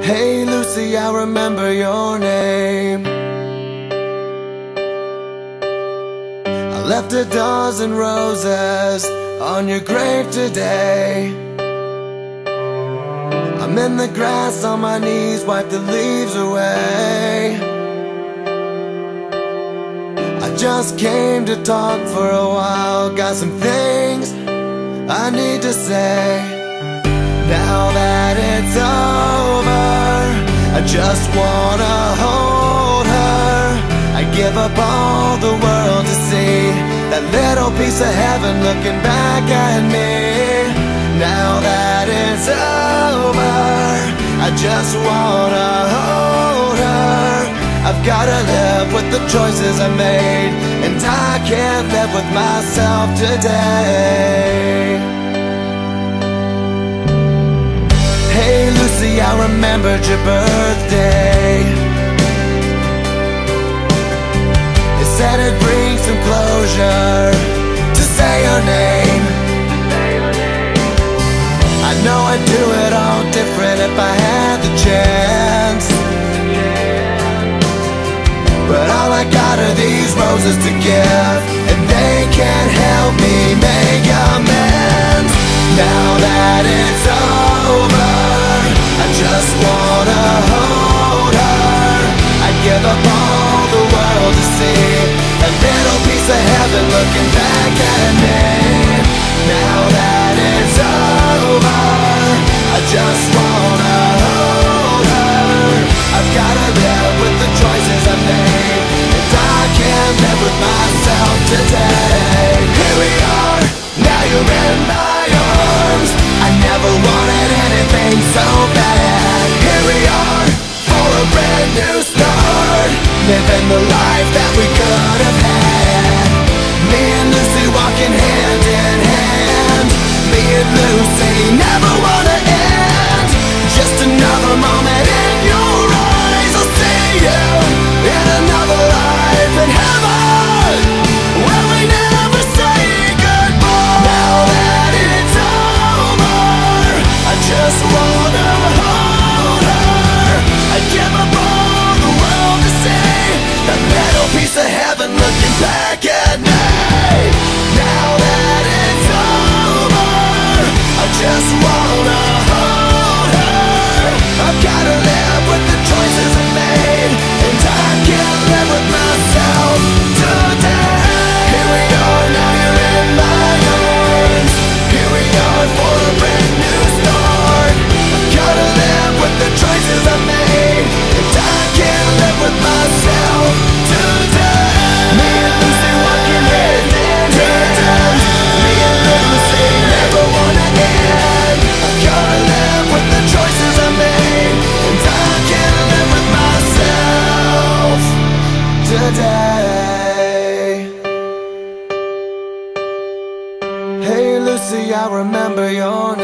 Hey Lucy, I remember your name. I left a dozen roses on your grave today. I'm in the grass on my knees, wipe the leaves away. I just came to talk for a while, got some things I need to say. Now that it's over, I just wanna hold her. I give up all the world to see that little piece of heaven looking back at me. Now that it's over, I just wanna hold her. I've gotta live with the choices I made, and I can't live with myself today. Hey Lucy, I remembered your birthday. They said it'd bring some closure to say your name. I know I'd do it all different if I had the chance, but all I got are these roses to give, and they can't help me make amends. Now that it's over, I just wanna hold her. I'd give up all the world to see a little piece of heaven looking back at me. Now that it's over, I just wanna hold her. I've gotta live with the choices I made, and I can't live with myself today. Here we are, now you're in my arms. I never wanted anything so bad. Here we are, for a brand new start, living the life that we could have had. Me and Lucy walking hand in hand. Me and Lucy never wanna end. Just another moment in your eyes. I'll see you in another life in heaven, where we never say goodbye. Now that it's over, I just wanna hold her. I give up all the world to see that little piece of heaven looking back at me. Now that it's over, I just wanna hold her. I've gotta live with the choices I made, and I can't live with myself today. Here we are, now you're in my arms. Here we are for a brand new start. I've gotta live with the choices I made, and I can't live with myself today. Me and Lucy walking hand in hand. Me and Lucy never wanna end. I've gotta live with the choices I made, and I can't live with myself today. Hey Lucy, I remember your name.